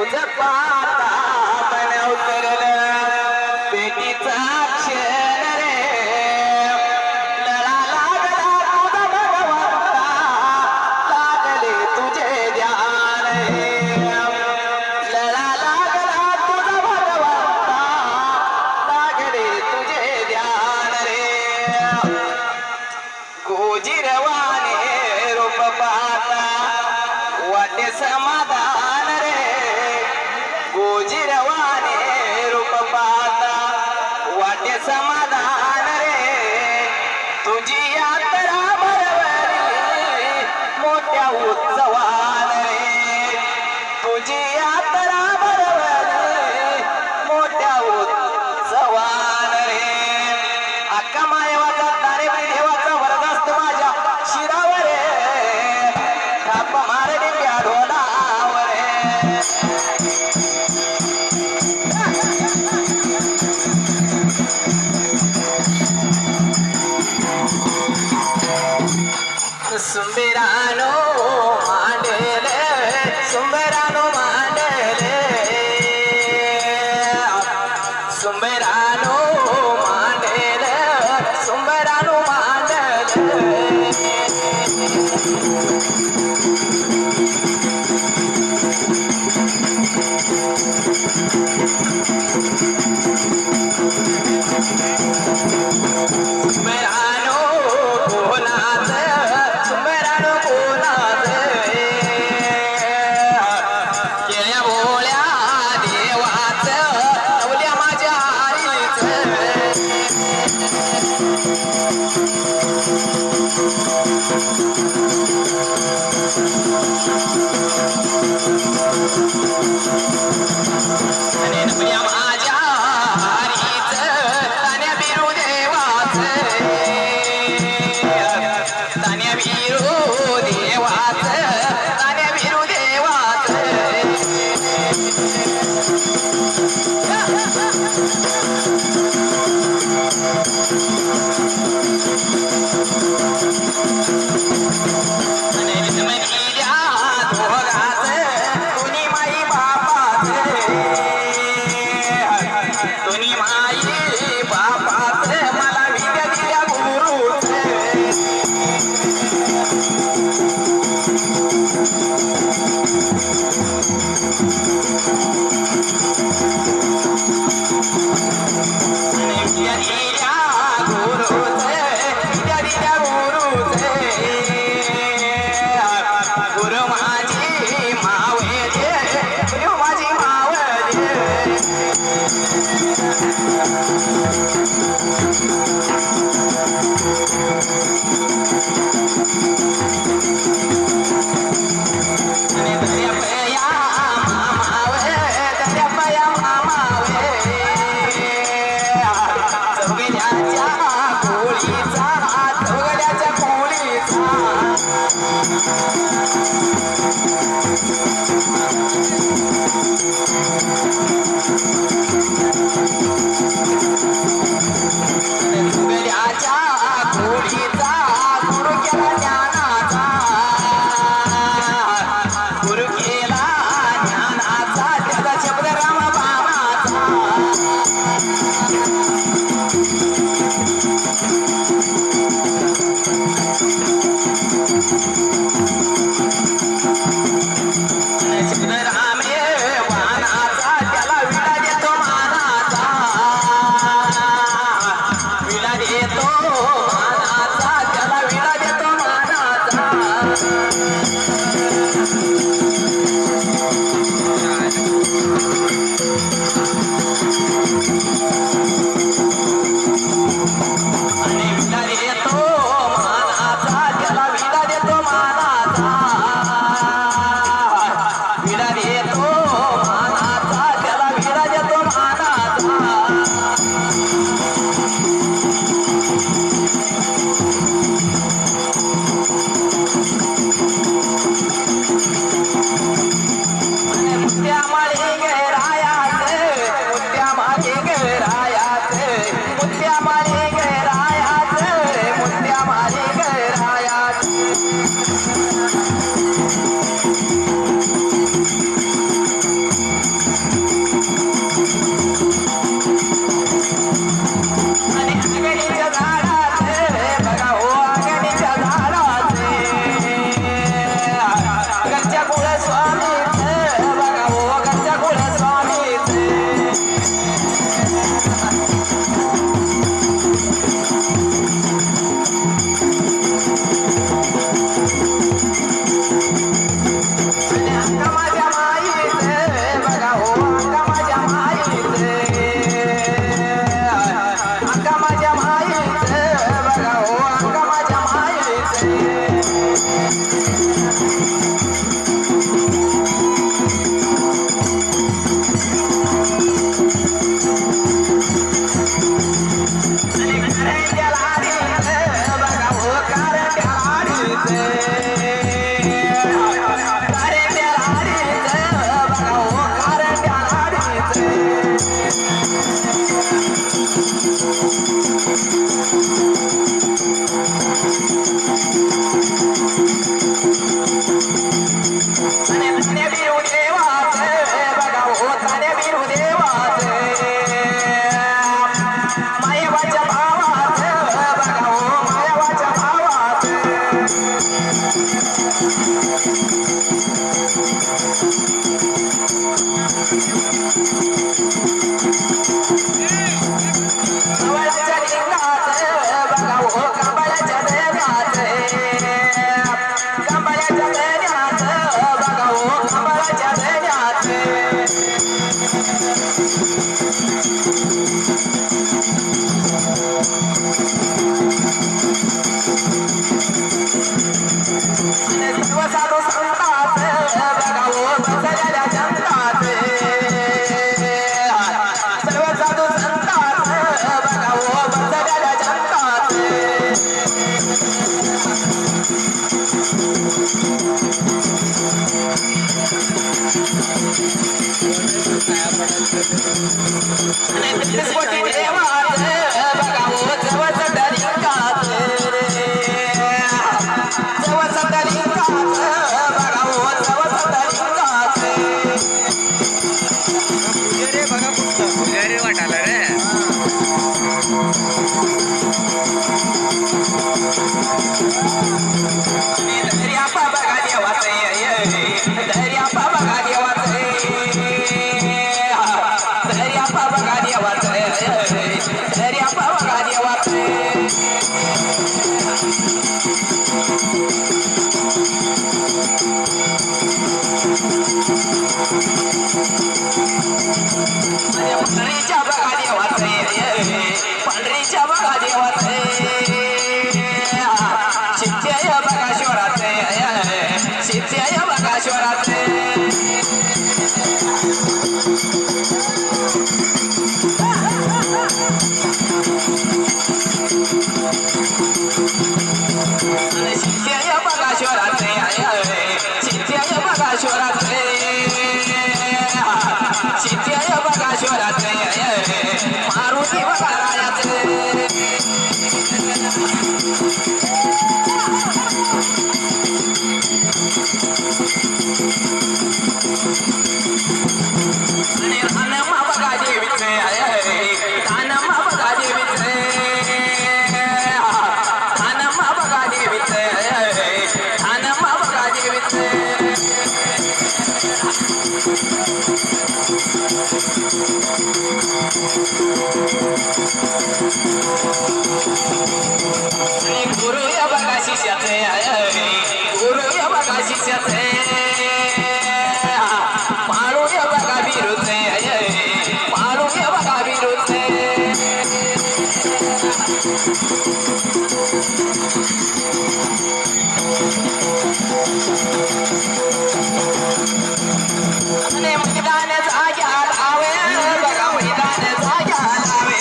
तुझ पाता मन उतरलं पेटीचा क्षण रे लळा लागला तुझा भगवंता लागले तुझे ध्यान रे लळा लागला तुझा भगवंता लागले तुझे ध्यान रे गोजिरवाने रूप पाहता वाटे समाधान रे गोजिरवाने रूप पाहता वाटे समाधान रे तुझी यात्रा भरवली मोठ्या उत्सवान रे तुझी यात्रा भरवली मोठ्या उत्सवान रे अक्का मायवाचा तारे देवाचा वरदस्त माझ्या शिरावर थाप मारडी त्या ढोलावर सुंबेरानो मांडले सुंबेरानो मांडले सुंबेरानो मांडले सुंबेरानो सुंबेरानो कोणाच सुंबेरानो कोणाच केल्या भोळ्या देवाच नवल्या माझ्या आईच आणि नवल्या माझ्या हरीच तान्या बिरू देवाच तान्या बिरू देवाच तान्या बिरू देवाच दोन्ही माई बापाच दोन्ही माई बापाच मला विद्या दिल्या गुरुच विद्या दिल्या गुरुच विद्या दिल्या गुरुच गुरु माझी मावळे गुरु माझी मावळे दर्यापया मामावे दर्यापया मामावे चौगड्याच्या कोळीचा चौगड्याच्या कोळीचा चौगड्याच्या कोळीचा गुरु केला ज्ञानाचा गुरु केला ज्ञानाचा त्याचा शब्द राम बाबाचा शब्द रामे वानाचा त्याला विडा देतो मानाचा विडा देतो मानाचा चित्त्याय बघा शिवरात्रे चित्त्याय बघा शिवरात्रे चित्त्याय बघा शिवरात्रे चित्त्याय बघा शिवरात्रे मारुती बघा रायाचे हनुमा बघा देवीचे हनुमा बघा देवीचे हनुमा बघा देवीचे हनुमा बघा देवीचे गुरु या बघा शिष्याचे गुरु या बघा शिष्याचे माळू या बघा बिरूचे माळू या बघा बिरूचे मैदान जाग्या लावे बघा मैदान जाग्या लावे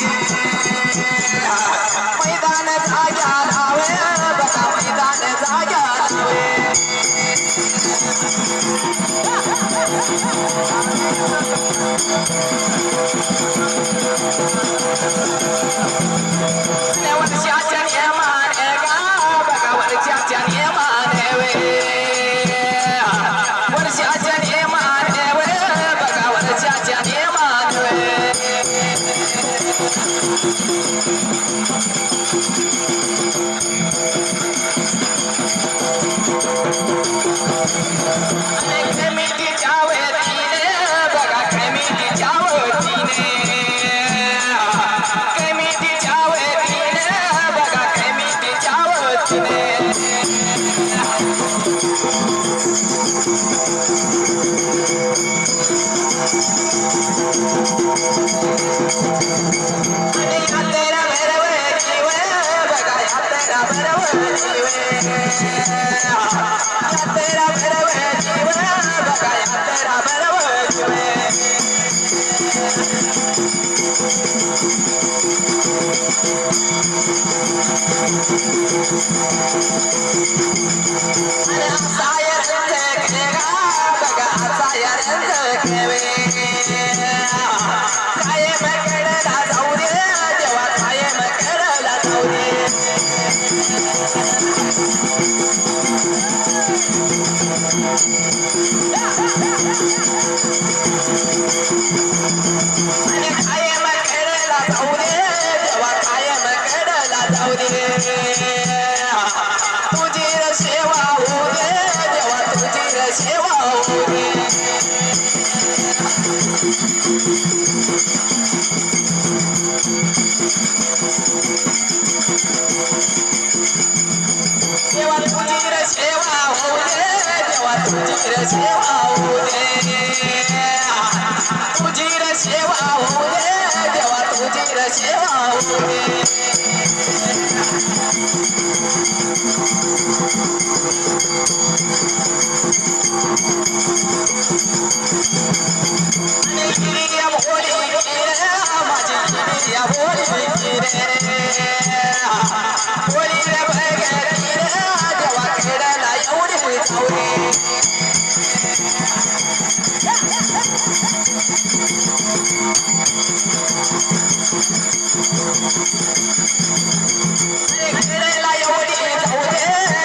मैदान जाग्या लावे बघा मैदान जाग्या लावे वर्षाच्या नियमाने गा बघा वर्षाच्या नियमाने वे वर्षाच्या नियमाने वे बघा वर्षाच्या नियमाने वे खमितीच्या वतीने बघा खमितीच्या वतीने खमितीच्या वतीने बघा खमितीच्या वतीने आणि यात्रा भरवची वे बघा यात्रा भरवची वे यात्रा भरवची वे बघा यात्रा भरवची वे आणि सायर खेळा बघा सायर खेळे कायम खेळला जाऊ दे जेव्हा कायम खेळला जाऊ दे आणि कायम खेळला जाऊ दे जेव्हा कायम खेळला जाऊ दे तुझी र सेवा होऊ दे जेव्हा तुझी र सेवा होऊ दे जेव्हा तुझी र सेवा होऊ दे जेव्हा तुझी र सेवा होऊ दे तुझी र सेवा होऊ दे जेव्हा तुझी र सेवा होऊ दे गिरिया भोली रे माझी गिरिया भोली रे भोली रे बघरी रे जेव्हा खेळायला एवढी जाऊ खेळायला एवढी जाऊ दे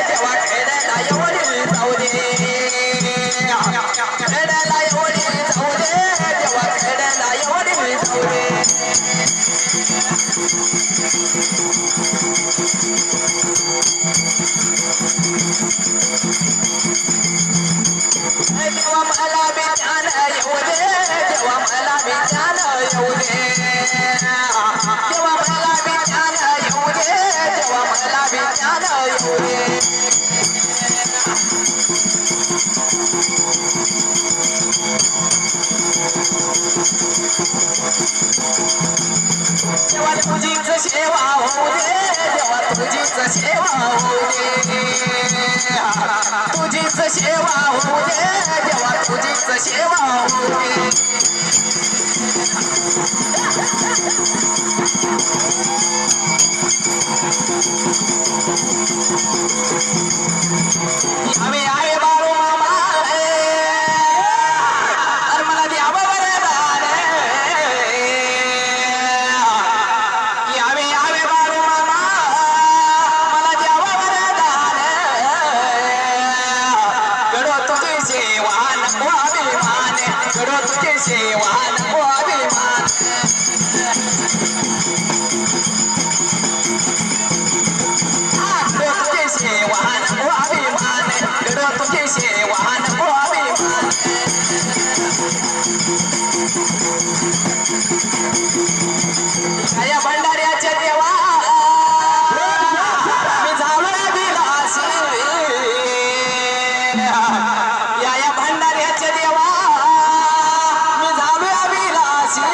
जेव्हा खेळायला एवढी जाऊ दे खेळायला एवढी जाऊ दे जेव्हा खेळायला एवढी जाऊ दे जेव्हा मला विचार येऊ दे जेव्हा मला विचार येऊ दे जेव्हा मला विचार येऊ दे जेव्हा मला विचार येऊ दे जेव्हा देवा तुझीच सेवा होऊ दे देवा तुझीच सेवा होऊ दे तुझीच सेवा होऊ दे देवा तुझीच सेवा होऊ दे आम्ही आहे बाळू मामा अरे मला द्यावं वरदान आम्ही आहे बाळू मामा मला द्यावं वरदान घडो तुझी सेवा नको अभिमान घडो तुझी सेवा नको अभिमान तुझी सेवा नको अभिमान घडो तुझी सेवा नको अभिमान या भंडाऱ्याच्या देवा मी जावळा दिलासी या भंडाऱ्याच्या देवा मी जावळा दिलासी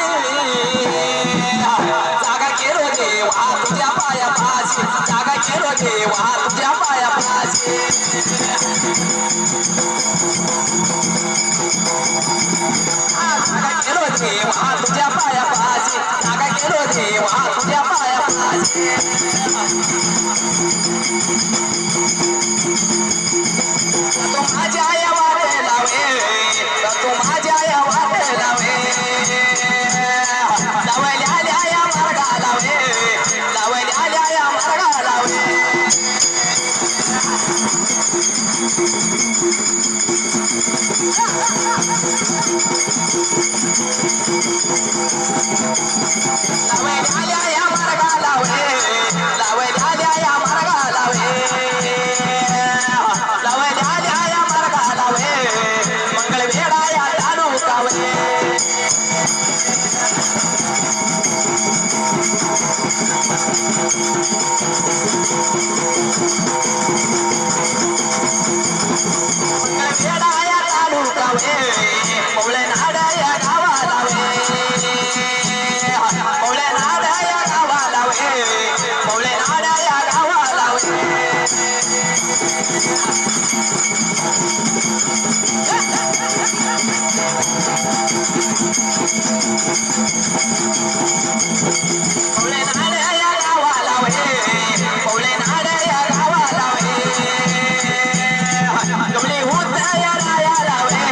जागा केलो देवा तुझ्या पाया पाशी जागा केलो देवा तुझ्या पाया पाशी जागा केलो देवा तुझ्या पाया पाशी जागा केलो देवा तुझ्या पाया पाशी तू माझ्या या वाटे लावे तू माझ्या या वाटे लावे लावल्या या मार्गा लावे लावल्या या मार्गा लावे लावल्या या मार्गा लावे लावल्या या मार्गा लावे लावल्या या मार्गा लावे मंगळ वेळा या तालुकावे मंगळवेढा या तालुकावे पवळे नाडा या गावालावे पवळे नाडा या गावालावे पवळे नाडा या गावालावे पवळे नाडा या गावालावे पवळे नाडा या गावालावे कमली होत या राया लावे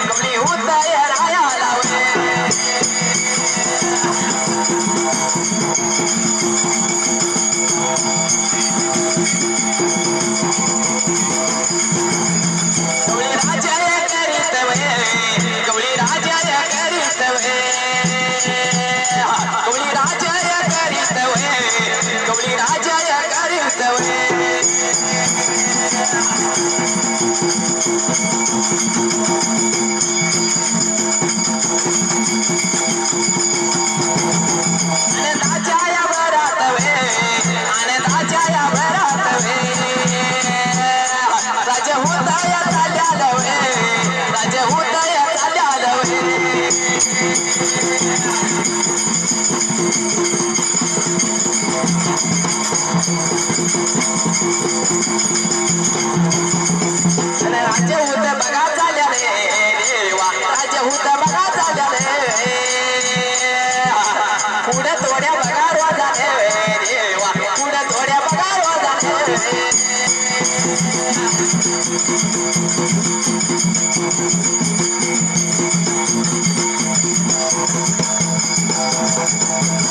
कमली होत या राया लावे कमली राजा या करीत वे कमली राजा या करीत वे कमली राजा या करीत वे कमली राजा या करीत वे आनंदाच्या या वरात वे आनंदाच्या या वरात वे राज होता या चाल्याला वे राज होता या चाल्याला वे राज्य होत बघा चाल्याले देवा राज्य होत बघा चाल्याले पुढे थोड्या बघा रोजाने देवा पुढे थोड्या बघा रोजाने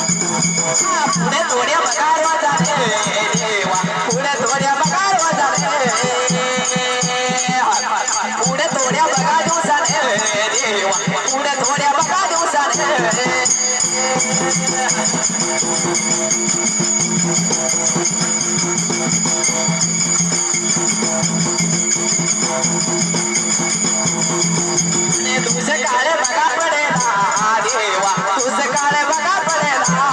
पुढे थोड्या बघा रोजाने देवा पुढे थोड्या बघा रोजाने पुढे थोड्या बघा दिवसाने देवा पुढे थोड्या बघा दिवसाने तुझे काळे बघा पडेला देवा तुझे काळे बघा पडेला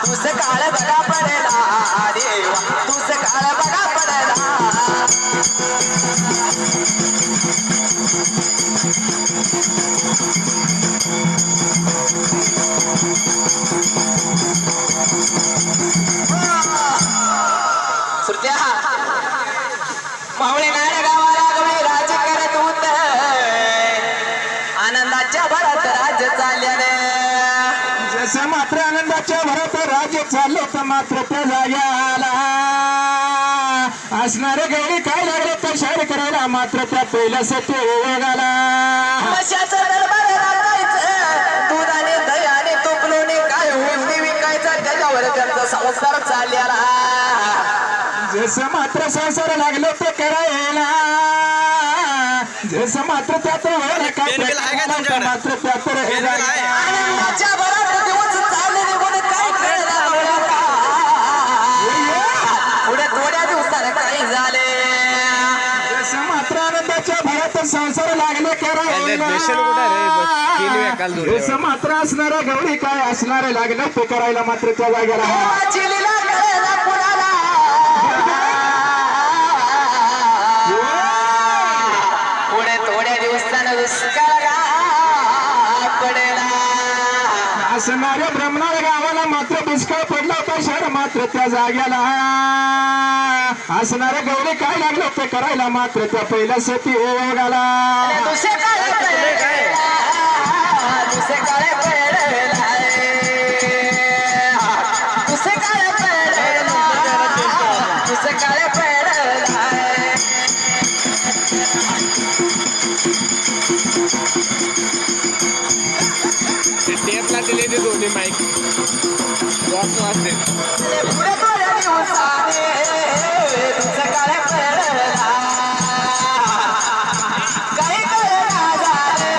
तुझे काळे बघा पडेला देवा तुझे काळे बघा पडेला त्या मावळे नाड गावाला गवळी राज करत होत आनंदाच्या भरात राज्य चालल्याने जसं मात्र आनंदाच्या भरात राज्य चाललं तर मात्र त्या जाग्याला असणारे गैरी काय लागले तर शहर करायला मात्र त्या पहिल्याच ते वेगाला मशाचं दरबार राखायचं दूध आणि दही आणि तुपलोने काय होईल ते विकायचं त्याच्यावर त्यांचा संसार चालल्याला जसं मात्र संसार लागले ते करायला जसं मात्र त्यात वेळ काय मात्र त्यात आनंदाच्या भरात दिवस चालले निघून काय कळलं पुढे थोड्या दिवसाने काही झाले जसं मात्र आनंदाच्या भरात संसार लागले करायला जसं मात्र असणारा गौरी काय असणारे लागलं ते करायला मात्र त्या जागेला चिलीला कळेला कुणाला पुढे थोड्या दिवसानं दुष्काळ पडेला असणाऱ्या ब्रह्मणाऱ्या गावाला मात्र दुष्काळ पडला होता शहर मात्र त्या जाग्याला असणाऱ्या गौरी काय लागलं ते करायला मात्र त्या पहिल्या सती ओघाला दुष्काळ टेपला दिले ते दोन्ही माईक बॉक्स वाजते पुढे थोड्या दिवसाने दुष्काळ पडला काही कळना झाले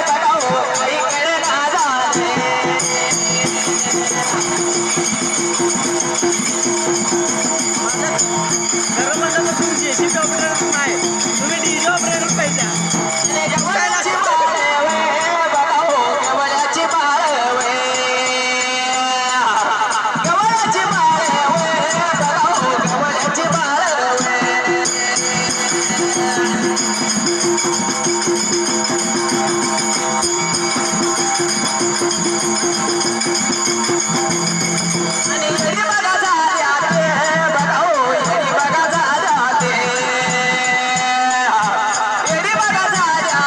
बघा हो काही कळना झाले गवळ्याची बाळवे बघा हो गवळ्याची बाळवे गवळ्याची बाळवे बघा हो गवळ्याची बाळवे आणि येडी बघा झाल्या बघा हो येडी बघा झाल्या येडी बघा झाल्या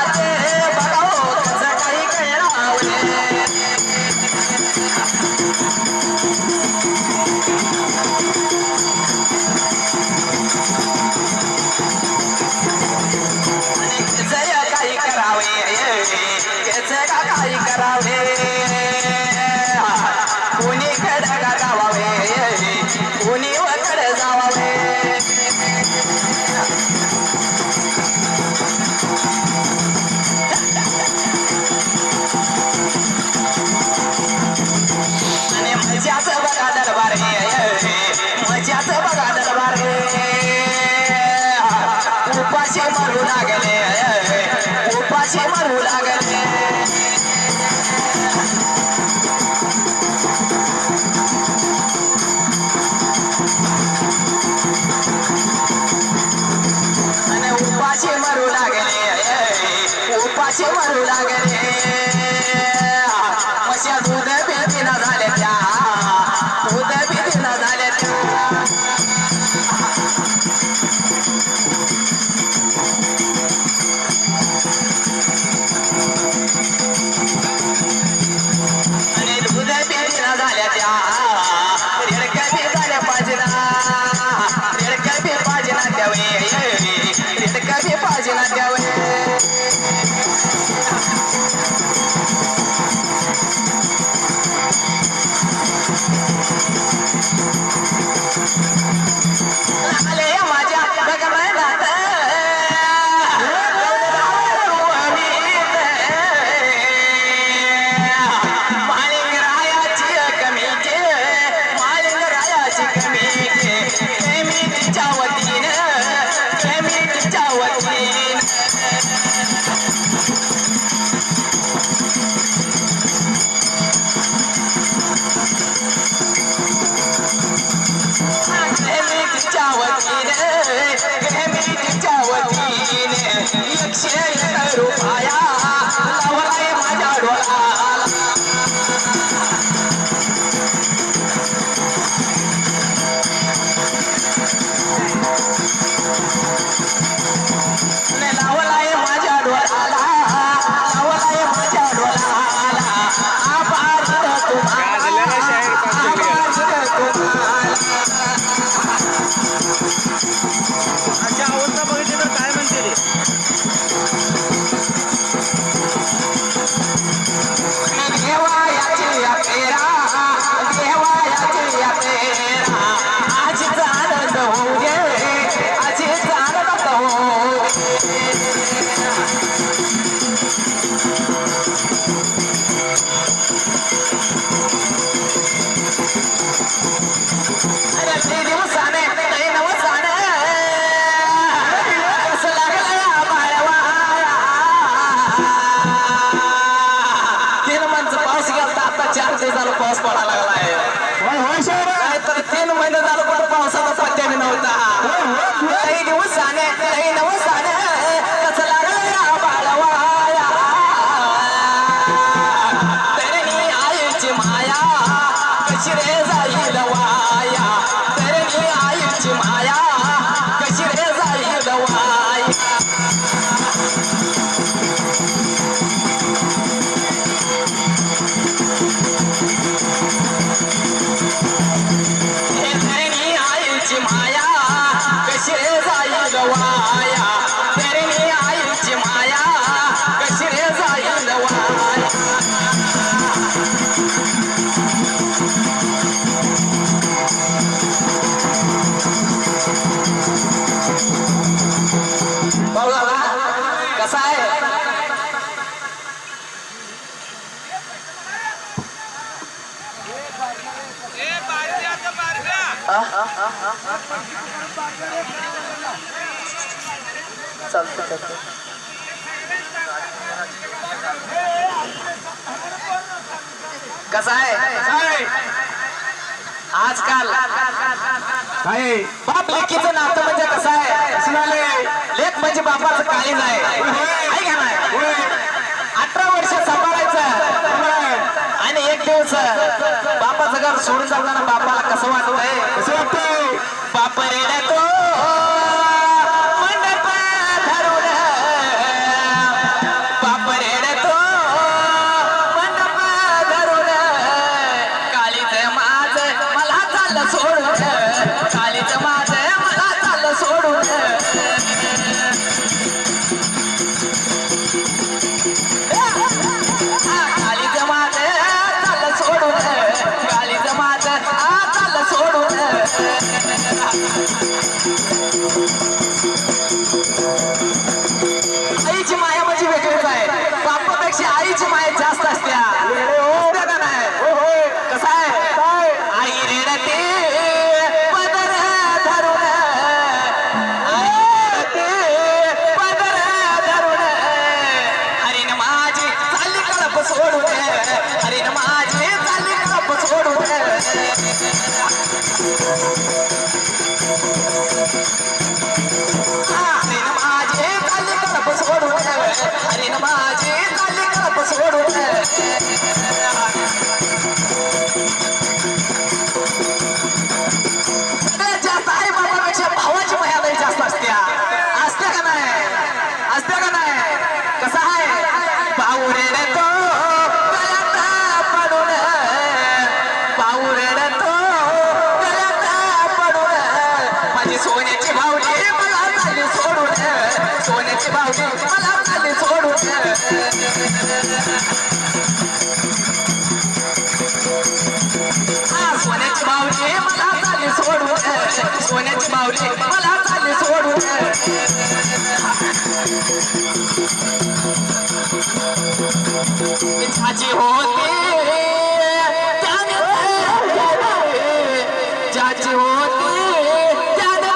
बघा हो कसं काही कळावले आणि कसं काही करावे कसं काही करावे कोणी खडगा गावावे कोणी वकड जावावे आणि मजाच बघा दरबार मजाच बघा दरबार उपाशी मरू लागले उपाशी मरू लागले आणि उपाशी मरू लागले उपाशी मरू लागले मशा दूध पितीना झाले त्या दूध पितीना झाले त्या आणि दूध पितीना झाल्या त्या रेडक्या बी झाल्या पाजना रेडक्या बी पाजना द्यावे रेडक्या बी पाजना द्यावे आले माझ्या भगवनात मालिंग रायाची कमी मालिंग रायाची कमी मी तिच्या वतीनं मी तिच्या वतीनं तिच्या वतीने मी तिच्या वतीने 101 रुपया लावलाय माझ्या डोळ्याला माया कशी रे जाईल वाया पेरणी आईची माया कशी रे जाईल वाया कसा आहे चालतं चालतं कसा आहे आजकाल काय बाप लेकीचं नातं म्हणजे कसं आहे असणारे लेक म्हणजे बापाचं काळीज आहे आहे का नाही 18 वर्ष सांभाळायचं आणि एक दिवस बापाचं घर सोडून जाताना बापाला कसं वाटतंय कसं वाटतंय बाप रेडतो मंडप धरून बाप रेडतो मंडप धरून काळीच माझ मला चाललं सोडून काळीच माझ मला चाललं सोडून काळीच माझ चाललं सोडून काळीच माझ चाललं सोडून आईची माया म्हणजे वेगळीच आहे बापापेक्षा आईची माया जास्त असते का नाही कसं आहे आई रेडते पदर धरून आई रेडते पदर धरून हरीण माझी चालली कळप सोडून हरीण माझी चालली कळप सोडून हरीण माझी चालली कळप सोडून हरीण माझी चालली कळप सोडून सगळ्यात जास्त आई बाबापेक्षा भावाची माया लई जास्त असते असते का नाही असते का नाही कसं आहे भाऊ रेडतो गळ्यात पडून भाऊ रेडतो गळ्यात पडून माझी सोन्याची भावली मला चालली सोडून सोन्याची भावली मला चालली सोडून सोन्याची बावली मला चालली सोडून सोन्याची बावली मला चालली सोडून ज्याची होती त्याने ज्याची होती त्याने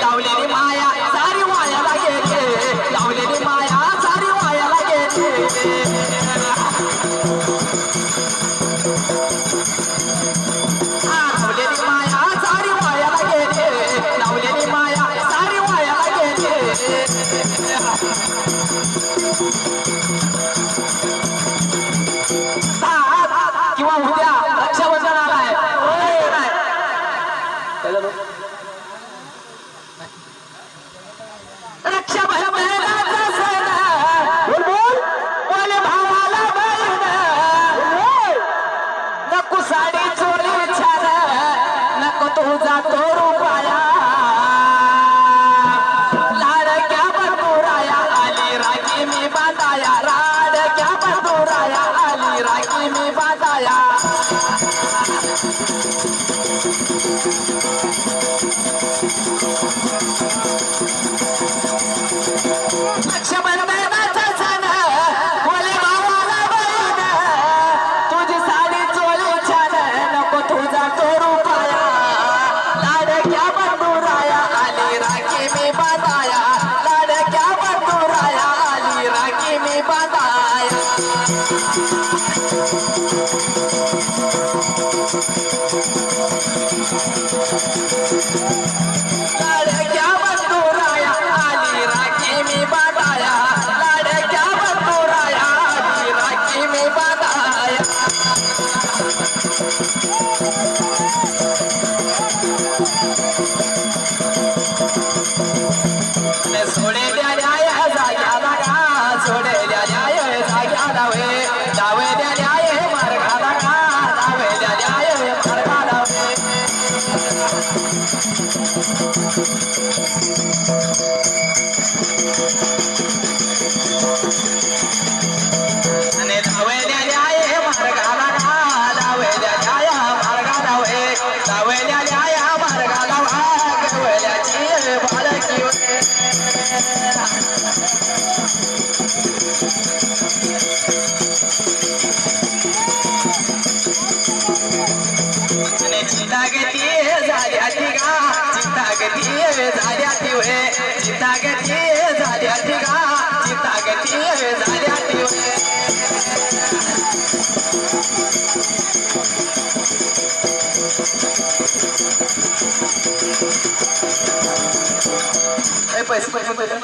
लावलेली माया सारी वायाला गेली लावलेली माया सारी वायाला गेली लावलेली माया सारी वायाला गेली लावलेली माया सारी वायाला गेली किंवा उद्या रक्षाबंधन आलाय रक्षाबंधनाचा सण बोल भावाला बहीण नको साडी चोरी छान नको तुझा तो रुपया लाडक्या बंधुराया आली राखी मी बांधाया लाडक्या बंधुराया आली राखी मी बांधाया रक्षाबंधनाचा सण बोले भावाला बहीण तुझी साडी चोरी छान नको तुझा तो रुपया लाडक्या बंधुराया आली राखी मी बांधाया लाडक्या बंधुराया आली राखी मी बांधाया लाडक्या बंधुराया आली राखी मी बांधाया लाडक्या बंधुराया आली राखी मी बांधाया सोडेल्या न्याय जाग्याला का सोडेल्या न्याय जाग्याला वे डावेल्या न्याय मार्गाला का डावेल्या न्याय मार्गाला वे आणि धावलेल्या आहे मार्गाला धावलेल्या या मार्गाला वे धावलेल्या या मार्गाला गवल्याची बालकी वे आणि चिंतागती झाल्या ती गा चिंतागती झाल्या ती वे चिंतागती झाल्या ती गा चिंतागती झाल्या ती वे पैसे पैसे पैसे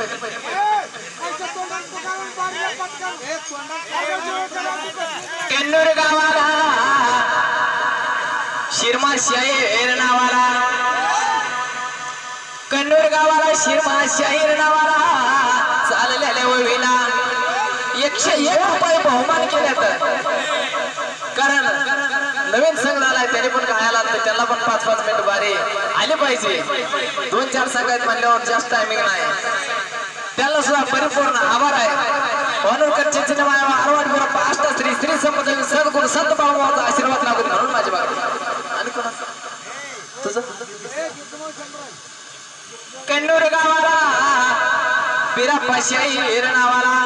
कन्नूर गावाला शिरमा शाहीर नावाला कन्नूर गावाला शिरमा शाहीर नावाला चाललेल्या वळवीला 101 रुपये बहुमान केले तर कारण नवीन संघ झालाय त्याने पण गायला तर त्याला पण 5-5 मिनिट बारी आले पाहिजे 2-4 संघ आहेत म्हणल्यावर जास्त टायमिंग नाही त्याला सुद्धा परिपूर्ण आभार आहे म्हणून करचे आरवाड गुरु अष्ट श्री श्री संपद सद्गुरु संत बाळूमाचा आशीर्वाद लागून म्हणून माझ्या बाग आणि कोणाचा तुझं कन्नूर गावाला बिराप्पा शाहीर नावाला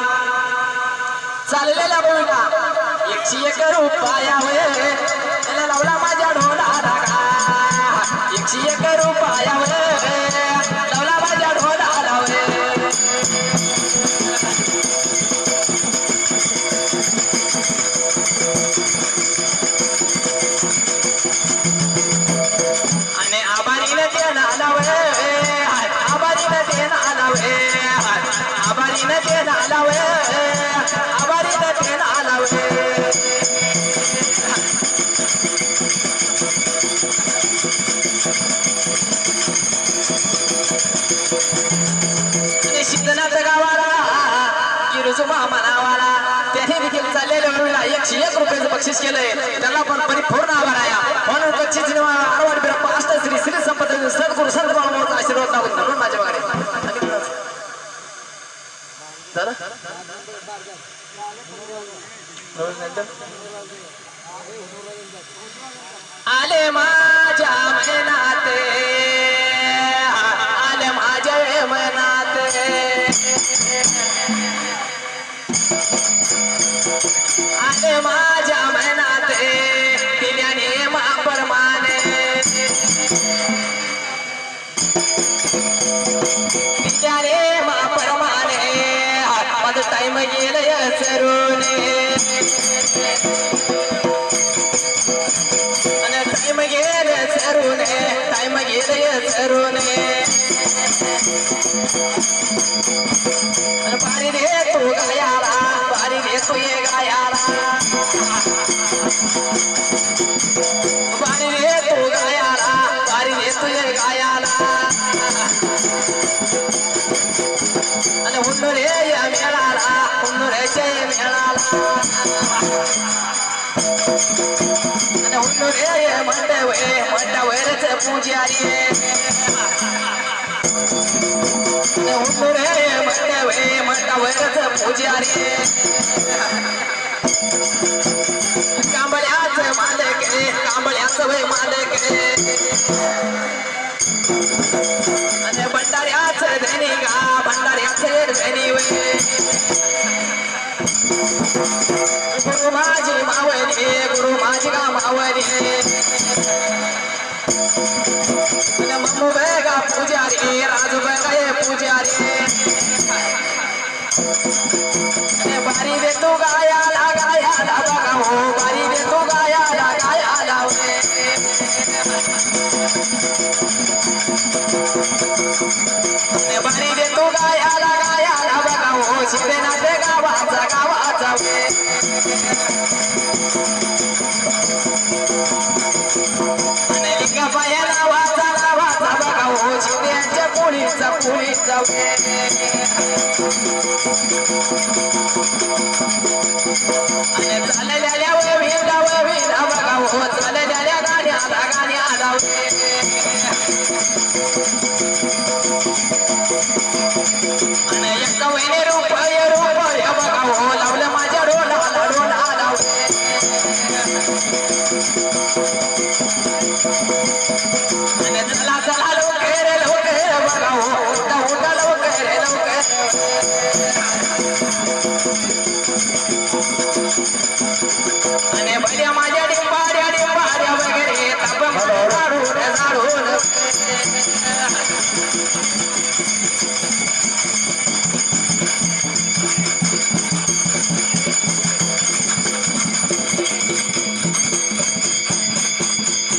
चाललेला बोलला 101 रुपयावर त्याला लावला माझ्या ढोला धागा 101 रुपयावर लावला माझ्या ढोला लावले आणि आबारीने ते नालावे आबारीने ते नालावे आबारीने ते नालावे आबारीने ते नालावे सिद्धनाथ गावाला गिरुजुमा मनावाला त्याने देखील चाललेल्या 101 रुपयाचं बक्षीस केलंय त्याला पण परिपूर्ण आभार आहे म्हणून बक्षीस आरवाड बिरप्पा अष्ट श्री श्री संपत सद्गुरु संत बाळूमाचा आशीर्वाद लागून म्हणून माझ्या बागडे झालं आले माझ्या मनाते आले माझ्या मनाते आले माझ्या मनाते दिल्याने माप्रमाणे दिल्याने माप्रमाणे माझं टाइम गेलंय सरूने टाइम गेले सरूने टाइम गेले सरूने बारी दे तू गायाला बारी दे तू ये गायाला बारी दे तू गायाला बारी दे तू ये गायाला आणि हुन्नूरे या मेळाला हुन्नूरेच्या मेळाला आणि हुन्नूरे मंडवरच पुजारी हुन्नूरे मंडवरच पुजारी कांबळ्याच मालक कांबळ्याच वय मालक आणि भंडाऱ्याच धनी गा भंडाऱ्याच धनी वे गुरु माझी मावली गुरु माझी गा मावली मम्मू बेगा पुजारी राजू बेगा पुजारी बारी दे तू गायाला गायाला बघा हो बारी दे तू गायाला गायाला बारी दे तू गायाला गायाला बघा हो शिवेनाथ गावाचा गावाचा लिंगा पाया नावाचा नावाचा बघा हो शिव्यांच्या पोळीचा उडी जाऊये आणि चाललेल्या विंदा बघा हो चाललेल्या गाण्या लावले आणि एक वहिनी रूप बघा हो लावलं माझ्या डोला लावले आणि चला लवकर बघा हो उठा लवकर आणि भल्या माझ्या डिंबाड्या वगैरे ताप झाडून